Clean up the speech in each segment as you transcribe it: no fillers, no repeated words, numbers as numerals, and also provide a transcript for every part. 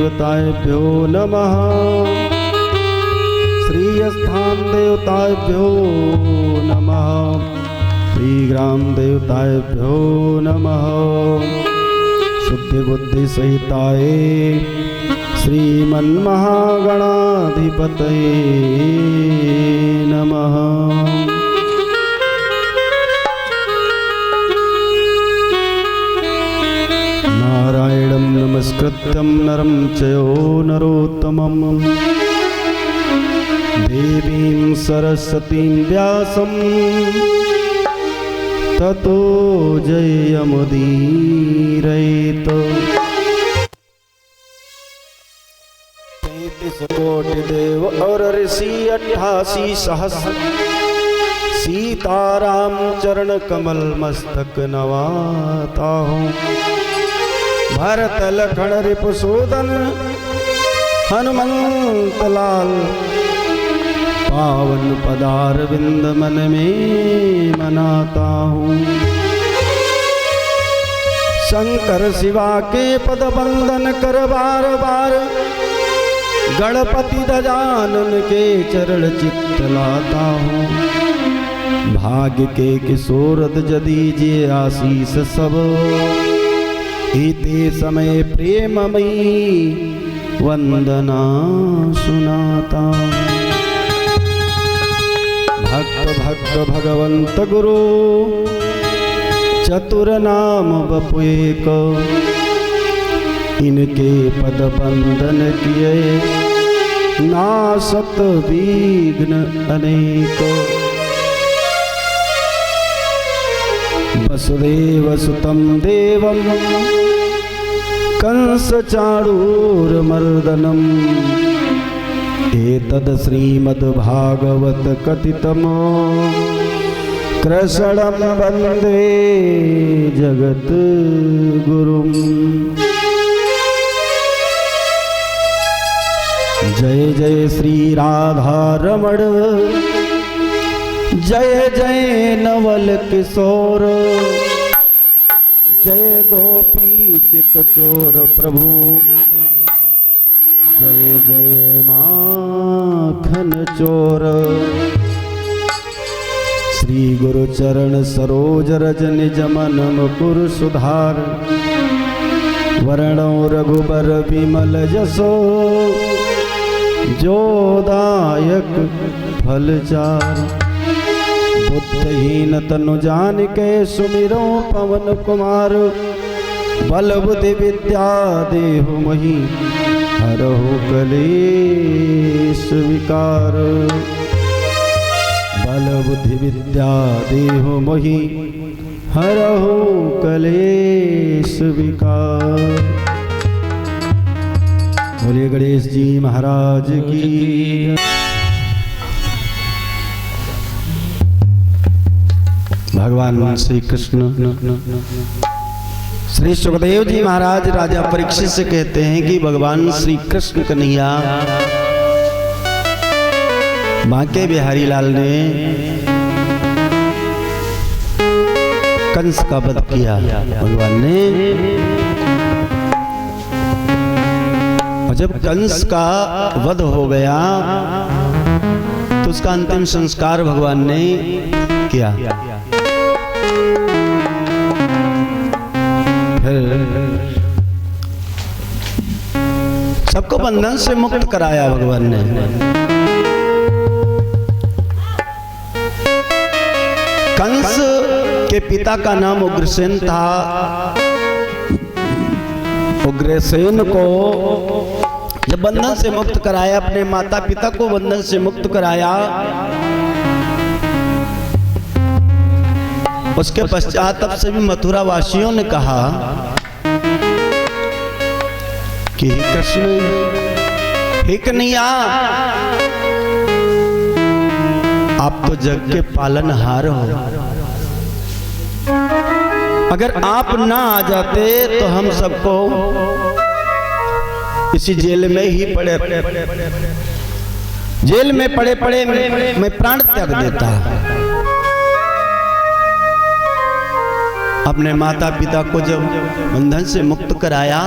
देवताभ्यो नमः। श्रीस्थान देवताभ्यो नमः। श्रीग्राम देवताभ्यो नमः। शुद्धि बुद्धि सहिताय श्रीमन्महागणाधिपतये नमः। नारायणं नमस्कृत्यं नरं चयो नरोत्तमं देवीं सरस्वतीं व्यासं ततो जयमुदीरयेत्। 33 कोटि देव और ऋषि 88 सहस्र सीताराम चरण कमल मस्तक नवाता हूँ। भरत लखन रिपुसूदन हनुमंत लाल पावन पदार विंद मन में मनाता हूँ। शंकर शिवा के पद बंदन कर बार बार गणपति गजानन के चरण चित्त लाता हूँ। भाग्य के किशोरद जदि जे आशीष सब इते समय प्रेममयी वंदना सुनाता। भक्त भक्त भगवंत गुरु चतुर नाम बपु एक। इनके पद बंदन किए नासत विघ्न अनेक। वसुदेव सुतं देवं कंस चाणूरमर्दनम् एतद् श्रीमद्भागवत कथितं कृष्णं वन्दे जगद्गुरुम्। जय जय श्री राधा रमण जय जय नवल किशोर जय गोपी चित चोर प्रभु जय जय माखन चोर। श्री गुरु चरण सरोज रज निज मन मुकुर सुधार वर्णो रघुबर विमल जसो जोदायक फल चार। बुद्धहीन तनु जानिके सुमिरो पवन कुमार बल बुद्धि विद्या देहु मही हरहु कलेश विकार। बल बुद्धि विद्या देहु मही हरहु कलेश विकार। बोलिए गणेश जी महाराज की। भगवान श्री कृष्ण श्री सुखदेव जी महाराज राजा परीक्षित से कहते हैं कि भगवान श्री कृष्ण कन्हैया बांके बिहारी लाल ने कंस का वध किया। भगवान ने और जब कंस का वध हो गया तो उसका अंतिम संस्कार भगवान ने किया। सबको बंधन से मुक्त कराया भगवान ने। कंस के पिता का नाम उग्रसेन था। उग्रसेन को जब बंधन से मुक्त कराया, अपने माता पिता को बंधन से मुक्त कराया, उसके पश्चात तब सभी मथुरा वासियों ने कहा कि कृष्ण हे कन्हैया, आप तो जग के पालनहार हो, अगर आप ना आ जाते तो हम सबको इसी जेल में ही पड़े पड़े मैं प्राण त्याग देता। अपने माता पिता को जब बंधन से मुक्त कराया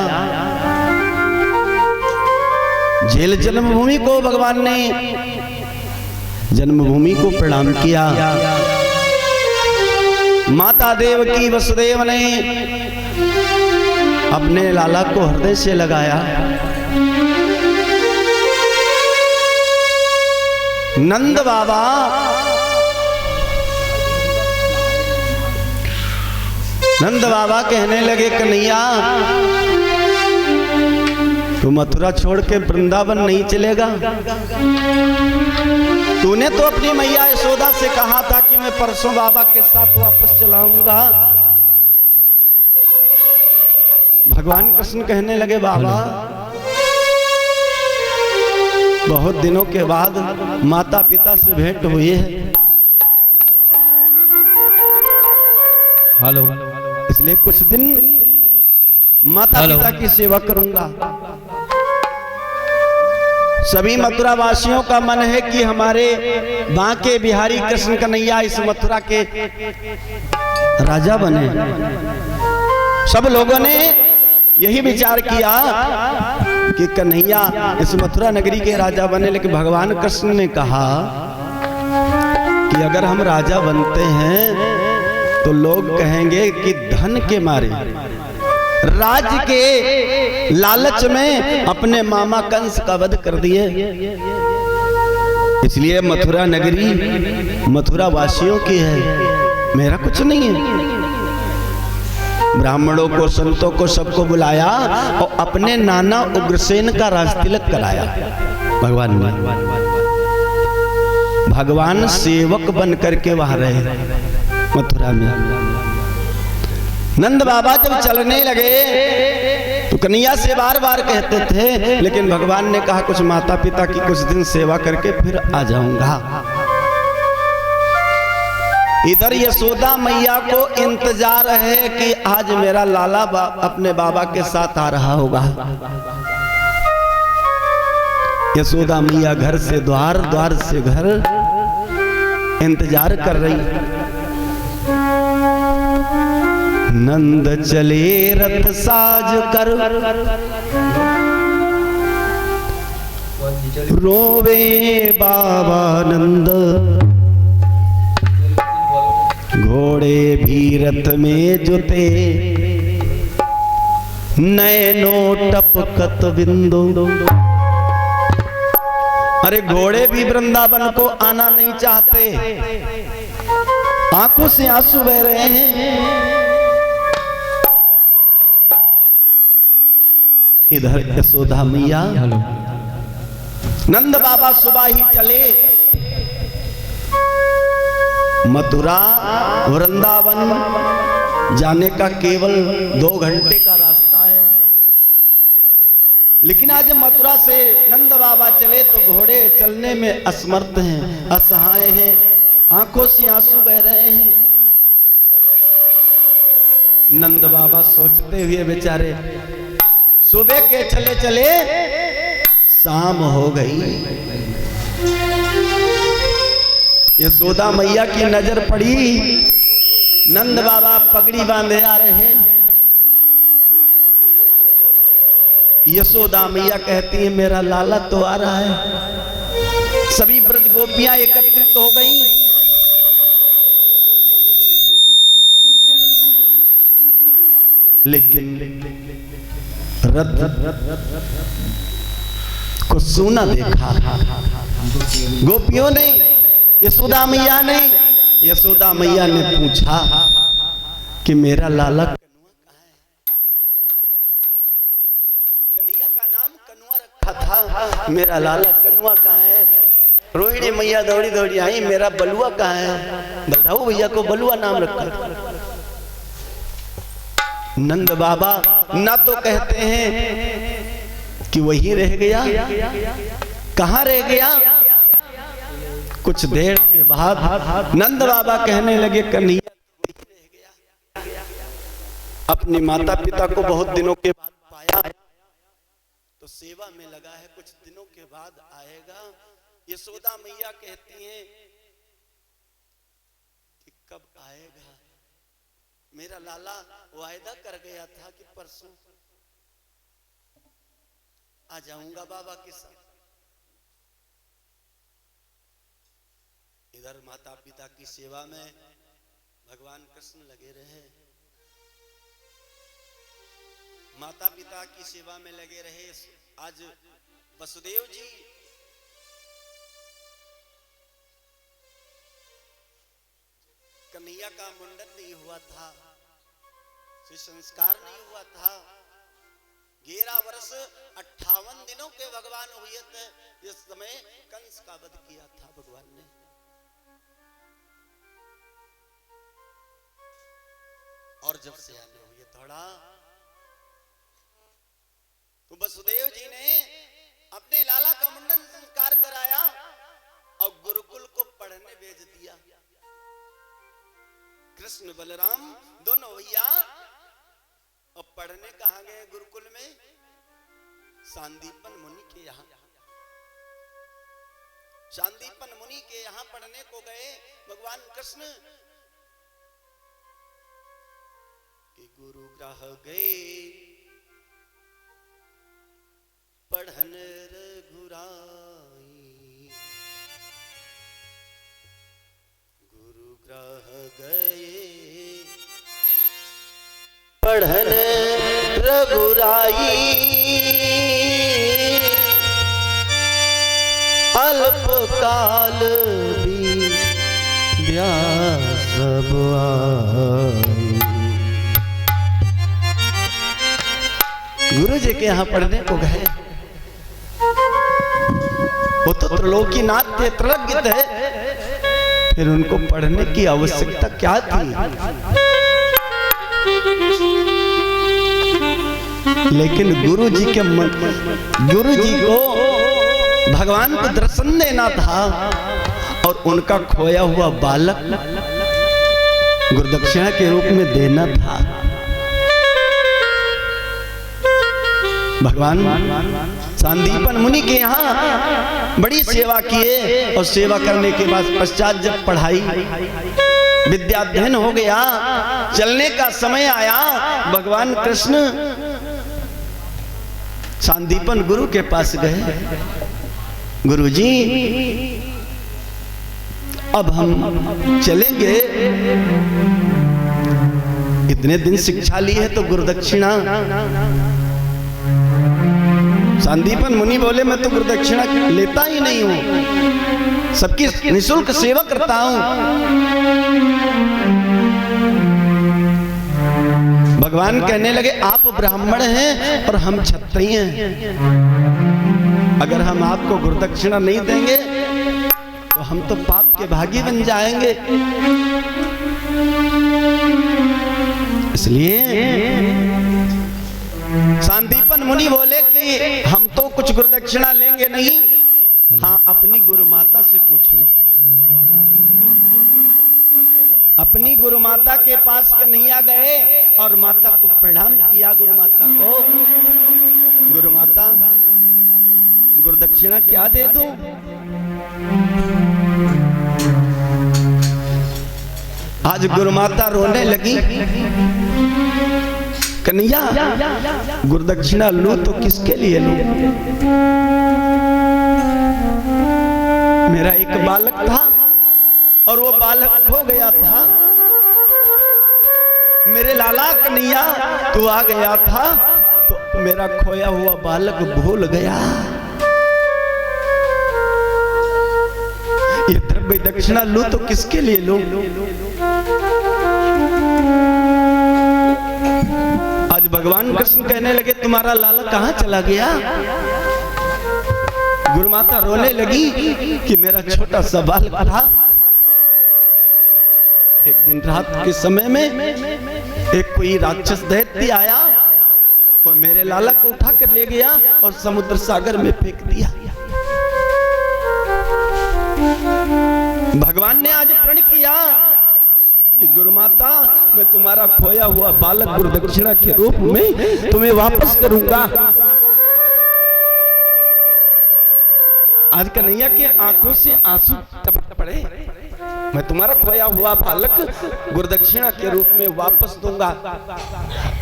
जेल जन्मभूमि को भगवान ने जन्मभूमि को प्रणाम किया। माता देवकी वसुदेव ने अपने लाला को हृदय से लगाया। नंद बाबा कहने लगे, कन्हैया तू मथुरा छोड़ के वृंदावन नहीं चलेगा? तूने तो अपनी मैया यशोदा से कहा था कि मैं परसों बाबा के साथ वापस चलाऊंगा। भगवान कृष्ण कहने लगे, बाबा बहुत दिनों के बाद माता पिता से भेंट हुई है, हेलो, इसलिए कुछ दिन माता पिता की सेवा करूंगा। सभी मथुरा वासियों का मन है कि हमारे बांके बिहारी कृष्ण कन्हैया इस मथुरा के राजा बने। सब लोगों ने यही विचार किया कि कन्हैया इस मथुरा नगरी के राजा बने, लेकिन भगवान कृष्ण ने कहा कि अगर हम राजा बनते हैं तो लोग कहेंगे कि धन के मारे, राज्य के लालच में अपने मामा कंस का वध कर दिए। इसलिए मथुरा नगरी मथुरा वासियों की है, मेरा कुछ नहीं है। ब्राह्मणों को, संतों को, सबको बुलाया और अपने नाना उग्रसेन का राजतिलक कराया भगवान ने। भगवान सेवक बन करके वहां रहे मथुरा में। नंद बाबा जब चलने लगे तो कन्हैया से बार बार कहते थे, लेकिन भगवान ने कहा कुछ माता पिता की कुछ दिन सेवा करके फिर आ जाऊंगा। इधर यशोदा मैया को इंतजार है कि आज मेरा लाला अपने बाबा के साथ आ रहा होगा। यशोदा मैया घर से द्वार, द्वार से घर इंतजार कर रही। नंद चले रथ साज कर, रोवे बाबा नंद, घोड़े भी रथ में जुते, नैनो टपकत बिंदु। अरे घोड़े भी वृंदावन को आना नहीं चाहते, आंखों से आंसू बह रहे हैं। इधर यशोदा मैया, नंद बाबा सुबह ही चले। मथुरा वृंदावन जाने का केवल 2 घंटे का रास्ता है, लेकिन आज मथुरा से नंद बाबा चले तो घोड़े चलने में असमर्थ हैं, असहाय हैं, आंखों से आंसू बह रहे हैं। नंद बाबा सोचते हुए बेचारे, सुबह के चले चले शाम हो गई। यशोदा मैया की नजर पड़ी, नंद बाबा पगड़ी बांधे आ रहे हैं। यशोदा मैया कहती है मेरा लाला तो आ रहा है। सभी ब्रज गोपियां एकत्रित हो गई। लेकिन रथ को सूना देखा गोपियों ने, यशोदा मैया ने। यशोदा मैया ने पूछा कि मेरा लाला कनुआ कहाँ है? कन्हैया का नाम कनुआ रखा था, मेरा लाला कनुआ कहाँ है? रोहिणी मैया दौड़ी दौड़ी आई, मेरा बलुआ कहाँ है? बलदाऊ भैया को बलुआ नाम रखा था। नंद बाबा ना तो कहते हैं कि वही रह गया, कहां रह गया? कुछ देर के बाद नंद बाबा कहने लगे कन्हैया वही रह गया। अपनी माता पिता को बहुत दिनों के बाद पाया तो सेवा में लगा है, कुछ दिनों के बाद आएगा। यशोदा मैया कहती हैं कि कब आएगा? मेरा लाला वायदा कर गया था कि परसों आ जाऊंगा बाबा के साथ। इधर माता पिता की सेवा में भगवान कृष्ण लगे रहे, माता पिता की सेवा में लगे रहे। आज वसुदेव जी कन्हैया का मुंडन नहीं हुआ था, संस्कार नहीं हुआ था। 11 वर्ष 58 दिनों के भगवान हुए थे इस समय कंस का वध किया था भगवान ने। और जब से आने हुए थोड़ा तो वसुदेव जी ने अपने लाला का मुंडन संस्कार कराया और गुरुकुल को पढ़ने भेज दिया। कृष्ण बलराम दोनों भैया और पढ़ने कहां गए गुरुकुल में? सांदीपन मुनि के यहां। सांदीपन मुनि के यहां पढ़ने को गए भगवान कृष्ण कि गुरु ग्रह गए पढ़न रघुराई, गुरु ग्रह गए पढ़न रघुराई, अल्प काल बीत्या सब आई। गुरु जी के यहां पढ़ने को गए। वो तो त्रिलोकीनाथ थे, त्रिलोकी थे, फिर उनको पढ़ने की आवश्यकता क्या थी? लेकिन गुरु जी को भगवान को दर्शन देना था और उनका खोया हुआ बालक गुरुदक्षिणा के रूप में देना था। भगवान सांदीपन मुनि के यहाँ बड़ी सेवा किए और सेवा करने के बाद पश्चात जब पढ़ाई विद्याध्ययन हो गया, चलने का समय आया, भगवान कृष्ण सांदीपन गुरु के पास गए। गुरुजी अब हम चलेंगे, इतने दिन शिक्षा ली है तो गुरुदक्षिणा। सांदीपन मुनि बोले मैं तो गुरुदक्षिणा लेता ही नहीं हूं, सबकी निःशुल्क सेवा करता हूं। भगवान कहने लगे आप ब्राह्मण हैं और हम क्षत्रिय हैं, अगर हम आपको गुरुदक्षिणा नहीं देंगे तो हम तो पाप के भागी बन जाएंगे। इसलिए सांदीपन मुनि बोले कि हम तो कुछ गुरुदक्षिणा लेंगे नहीं, हाँ अपनी गुरु माता से पूछ लो। अपनी गुरु माता के पास कन्हैया गए और माता को प्रणाम किया। गुरु माता को, गुरु माता गुरुदक्षिणा क्या दे दूं? आज गुरु माता रोने लगी। कन्हैया गुरुदक्षिणा लूं तो किसके लिए लूं? मेरा एक बालक था और वो बालक खो गया था। मेरे लाला कन्हैया तू आ गया था तो मेरा खोया हुआ बालक भूल गया। ये द्रव्य दक्षिणा लूं तो किसके लिए लूं? आज भगवान कृष्ण कहने लगे तुम्हारा लाला कहां चला गया? गुरु माता रोने लगी कि मेरा छोटा सा बालक था। एक दिन रात के समय में एक कोई राक्षस दैत्य आया और मेरे लाला को उठा कर ले गया और समुद्र सागर में फेंक दिया। भगवान ने आज प्रण किया कि गुरु माता मैं तुम्हारा खोया हुआ बालक गुरुदक्षिणा के रूप में तुम्हें वापस करूंगा। आज कन्हैया के आंखों से आंसू टपक पड़े। मैं तुम्हारा खोया हुआ बालक गुरुदक्षिणा के रूप में वापस दूंगा।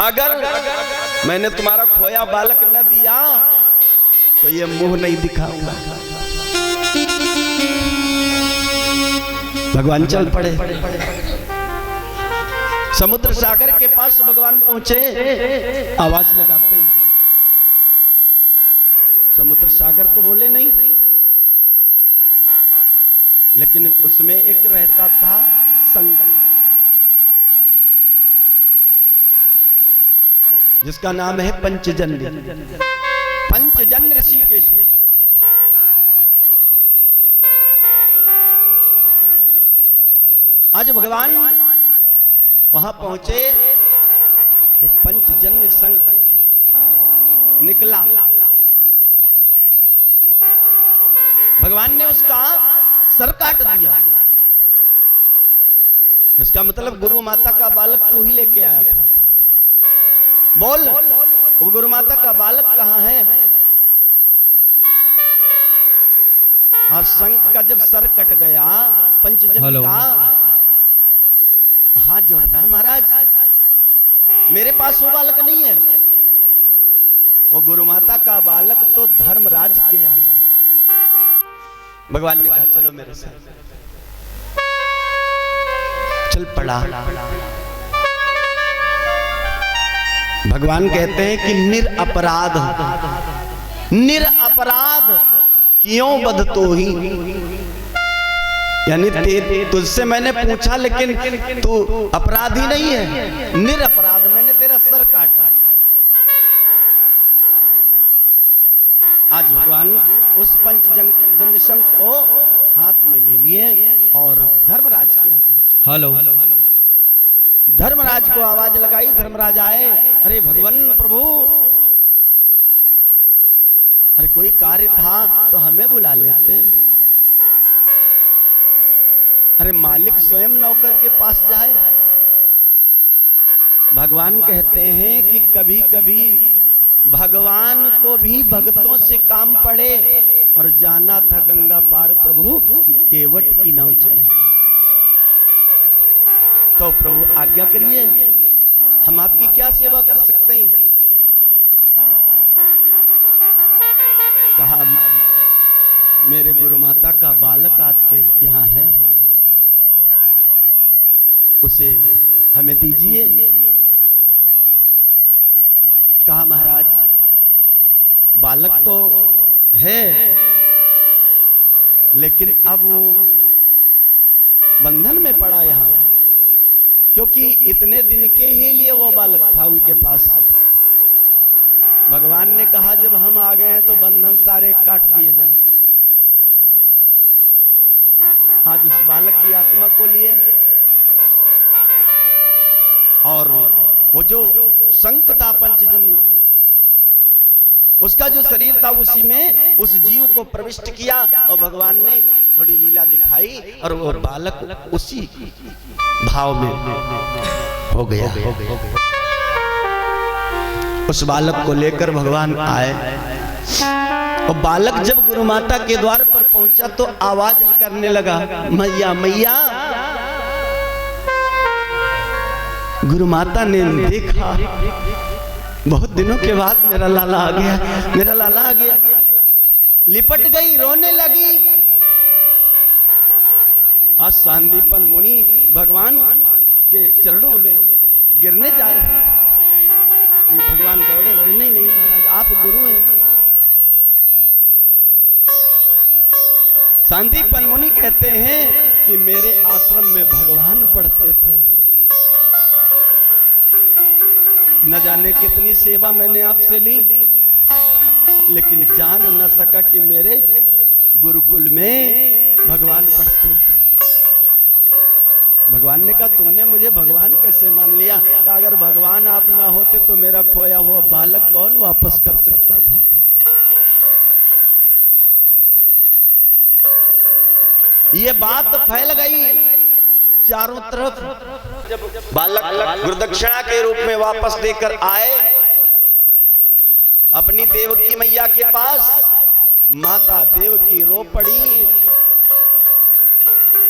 अगर मैंने तुम्हारा खोया बालक न दिया तो ये मुंह नहीं दिखाऊंगा। भगवान चल पड़े। समुद्र सागर के पास भगवान पहुंचे, आवाज लगाते ही समुद्र सागर तो बोले नहीं, लेकिन उसमें एक रहता था शंख, जिसका नाम है पंचजन्य। पंचजन्य ऋषिकेश। आज भगवान वहां पहुंचे तो पंचजन्य शंख निकला। भगवान ने उसका सर काट दिया। इसका मतलब गुरु माता का बालक तू ही लेके आया था। बोल, वो गुरु माता का बालक कहां है? आज शंख का जब सर कट गया, पंचजन्य का हाथ जोड़ रहा है, महाराज मेरे पास वो बालक नहीं है। वो गुरु माता का बालक तो धर्मराज के यहाँ है। भगवान ने कहा चलो मेरे साथ। चल पड़ा। भगवान कहते हैं कि निरअपराध, निरअपराध क्यों बधतो ही, यानी तुझसे मैंने पूछा लेकिन तू अपराधी नहीं है, निरअपराध, मैंने तेरा सर काटा। आज भगवान उस पंचजन्य शंख को हाथ में ले लिए और धर्मराज के यहाँ पहुंचे। हेलो। धर्मराज को आवाज लगाई, धर्मराज आए। अरे भगवान प्रभु, अरे कोई कार्य था तो हमें बुला लेते। अरे मालिक स्वयं नौकर के पास जाए। भगवान कहते हैं कि कभी कभी भगवान को भी भक्तों से काम पड़े, और जाना था गंगा पार प्रभु केवट की नाव चढ़े। तो प्रभु आज्ञा करिए, हम आपकी क्या सेवा कर सकते हैं? कहा मेरे गुरु माता का बालक आपके यहाँ है, उसे हमें दीजिए। कहा महाराज बालक तो है, लेकिन अब वो बंधन में पड़ा यहाँ, क्योंकि इतने दिन के ही लिए वो बालक था उनके पास। भगवान ने कहा जब हम आ गए हैं तो बंधन सारे काट दिए जाए। आज उस बालक की आत्मा को लिए, और वो जो शंख था पंचजन्य, उसका जो शरीर था उसी में उस जीव को प्रविष्ट किया, और भगवान ने थोड़ी लीला दिखाई और वो बालक उसी भाव में हो गया। उस बालक को लेकर भगवान आए, और बालक जब गुरु माता के द्वार पर पहुंचा तो आवाज करने लगा, मैया मैया। गुरु माता ने देखा, बहुत दिनों के बाद मेरा लाला आ गया, मेरा लाला आ गया। लिपट गई, रोने लगी। आज सांदीपन मुनि भगवान के चरणों में गिरने जा रहे हैं। भगवान दौड़े दौड़े, नहीं नहीं महाराज आप गुरु हैं। सांदीपन मुनि कहते हैं कि मेरे आश्रम में भगवान पढ़ते थे, न जाने कितनी सेवा मैंने आपसे ली, लेकिन जान न सका कि मेरे गुरुकुल में भगवान पढ़ते। भगवान ने कहा तुमने मुझे भगवान कैसे मान लिया? कि अगर भगवान आप ना होते तो मेरा खोया हुआ बालक कौन वापस कर सकता था? ये बात फैल गई चारों तरफ। जब बालक गुरुदक्षिणा के रूप में वापस देकर आए अपनी देवकी मैया के पास, माता देवकी रो पड़ी,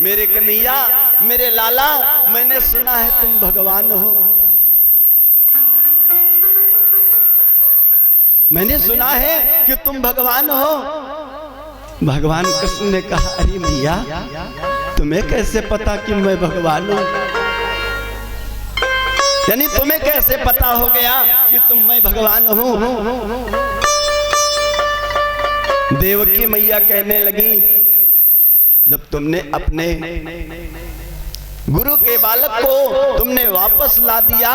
मेरे कन्हैया, मेरे लाला, मैंने सुना है तुम भगवान हो। मैंने सुना है कि तुम भगवान हो। भगवान कृष्ण ने कहा, अरे मैया तुम्हें कैसे पता कि मैं भगवान हूं? यानी तुम्हें कैसे पता हो गया कि मैं भगवान हूं? देवकी मैया कहने लगी, जब तुमने अपने गुरु के बालक को तुमने वापस ला दिया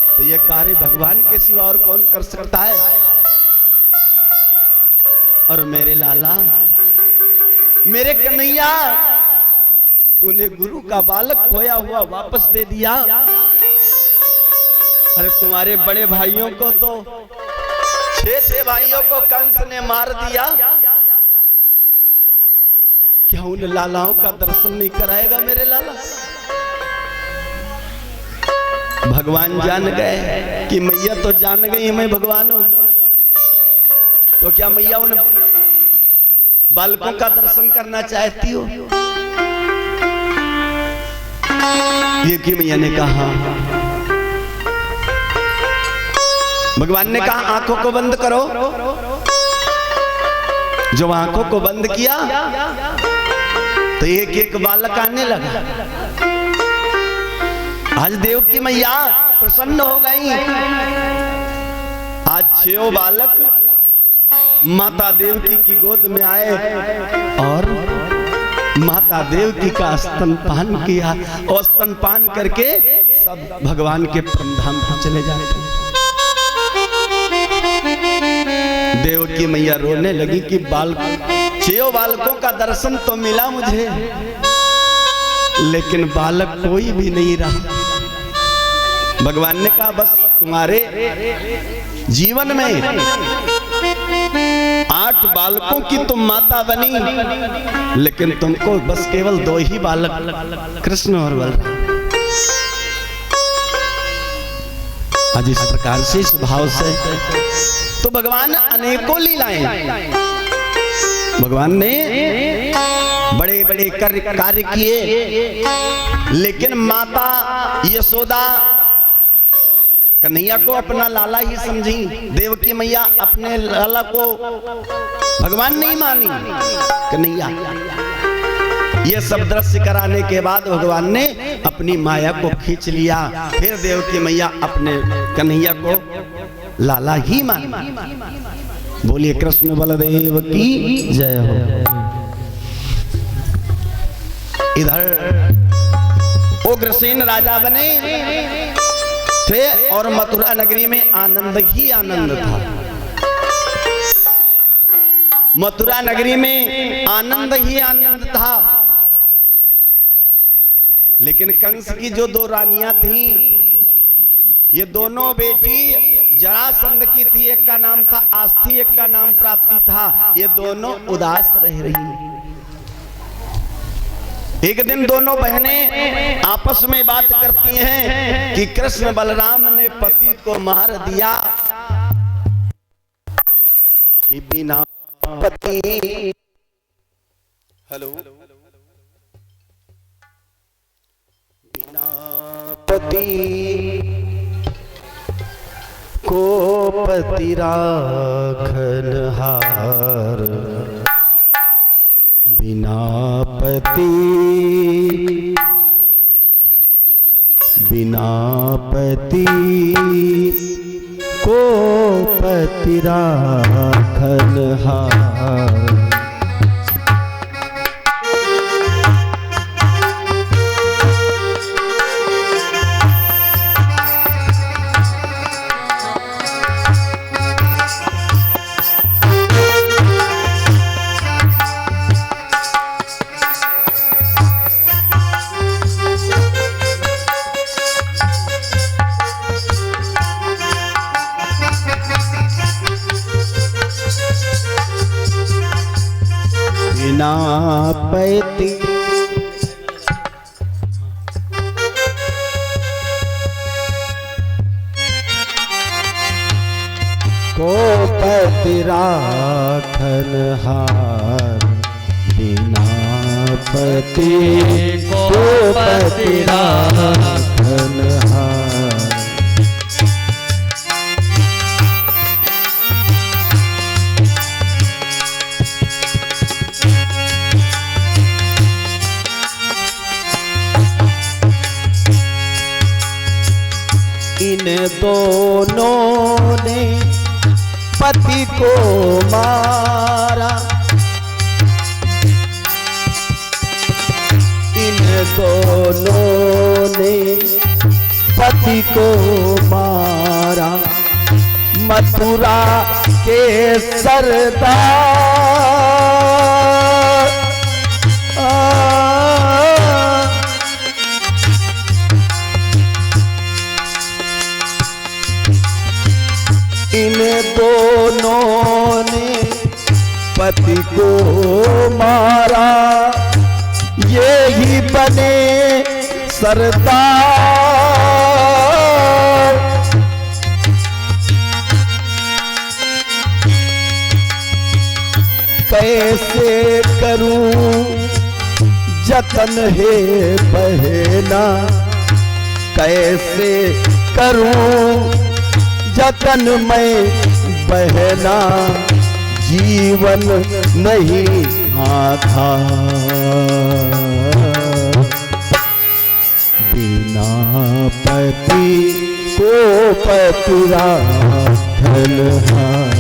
तो यह कार्य भगवान के सिवा और कौन कर सकता है? और मेरे लाला, मेरे कन्हैया, तूने गुरु का बालक खोया हुआ वापस दे दिया। अरे तुम्हारे बड़े भाइयों को तो 6 भाइयों को कंस ने मार दिया, क्या उन लालाओं का दर्शन नहीं कराएगा मेरे लाला? भगवान जान गए कि मैया तो जान गई मैं भगवान हूं, तो क्या मैया उन बालकों का दर्शन करना चाहती हो? ये कि मैया ने कहा, भगवान ने कहा आंखों को बंद करो। जो आंखों को बंद किया तो एक एक बालक आने लगा। आज देव की मैया प्रसन्न हो गई। आज 6 बालक माता देवकी की गोद में आए और माता देवकी का स्तनपान किया और स्तनपान करके सब भगवान के परमधाम पर चले जाते। देवकी मैया रोने लगी कि 6 बालकों का दर्शन तो मिला मुझे, लेकिन बालक कोई भी नहीं रहा। भगवान ने कहा, बस तुम्हारे जीवन में 8 बालकों की तुम माता बनी, लेकिन तुमको बस केवल 2 ही बालक, कृष्ण और बलराम। आज इस प्रकार से, इस भाव से तो भगवान अनेकों लीलाएं, भगवान ने बड़े बड़े कार्य किए, लेकिन माता यशोदा कन्हैया को अपना लाला ही समझी। देवकी मैया अपने लाला को भगवान नहीं मानी, कन्हैया। ये सब दृश्य कराने के बाद भगवान ने अपनी माया को खींच लिया। फिर देवकी मैया अपने कन्हैया को लाला ही मानी। बोलिए कृष्ण बलदेव की जय हो। इधर उग्रसेन राजा बने थे और मथुरा नगरी में आनंद ही आनंद था। मथुरा नगरी में आनंद ही आनंद था, लेकिन कंस की जो 2 रानियां थी, ये दोनों बेटी जरासंध की थी। एक का नाम था आस्थि, एक का नाम प्राप्ति था। ये दोनों उदास रह रही। एक दिन दोनों बहनें आपस में बात करती हैं कि कृष्ण बलराम ने पति को मार दिया, कि बिना पति, हेलो, बिना पति को पति राखन हार, बिना पति, बिना पति को पति राखन हार। बिना पति को पति राखन हार, बिना पति को पति राखन हार। दोनों ने पति को मारा, इन दोनों ने पति को मारा। मथुरा के सरदार इन दोनों ने पति को मारा, ये ही बने सरदार। कैसे करूं जतन है बहना, कैसे करूं जतन मैं बहना, जीवन नहीं आधार। बिना पति को पति राखल हार।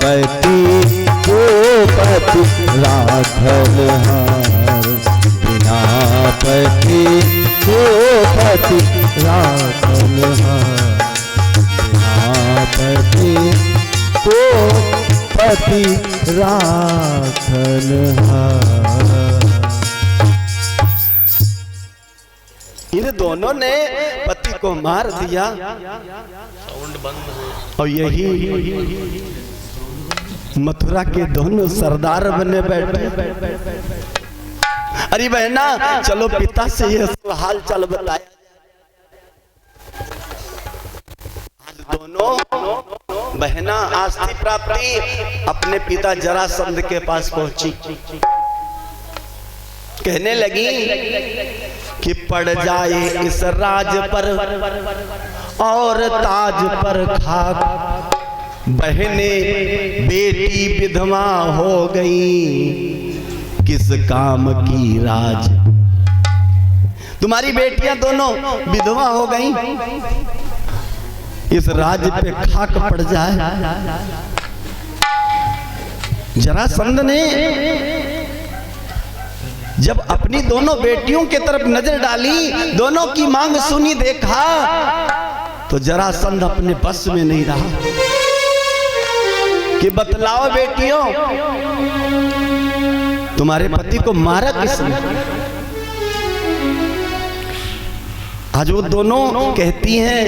पति को पति राखल हार, बिना पति को पति राखल हार, बिना पति को पति राखल हार। इन दोनों ने पति को मार दिया और यही मथुरा के दोनों सरदार बने बैठे। अरे बहना चलो पिता से ये हाल चाल बताया। दोनों बहना आस्ती प्राप्ति अपने पिता जरासंध के पास पहुंची, कहने लगी कि पड़ जाए इस राज पर और ताज पर खाक, बहने बेटी विधवा हो गई, किस काम की राज। तुम्हारी बेटियां दोनों विधवा हो गई, इस राज पे खाक पड़ जाए। जरासंध ने जब अपनी दोनों बेटियों की तरफ नजर डाली, दोनों की मांग सुनी, देखा तो जरासंध अपने बस में नहीं रहा कि बतलाओ बेटियों, तुम्हारे पति को मारा किसने। आज वो दोनों कहती हैं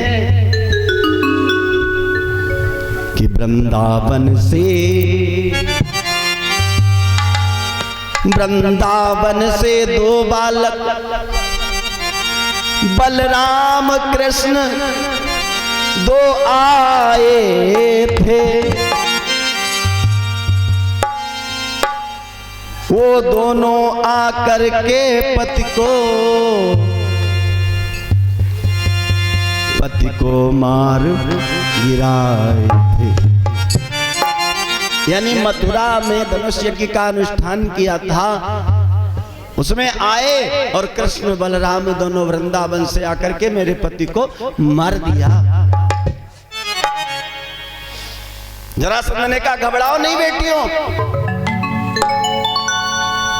कि वृंदावन से दो बालक बलराम कृष्ण दो आए थे, वो दोनों आकर के पति को मार गिराए थे। यानी मथुरा में धनुष यज्ञ का अनुष्ठान किया था, उसमें आए और कृष्ण बलराम दोनों वृंदावन से आकर के मेरे पति को मार दिया। जरासंध ने कहा घबराओ नहीं बेटियों।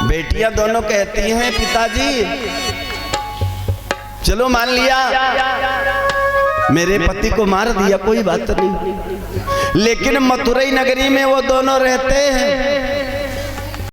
बेटियां दोनों कहती हैं पिताजी चलो मान लिया मेरे पति को मार दिया, कोई बात नहीं, लेकिन मथुरई नगरी में वो दोनों रहते हैं,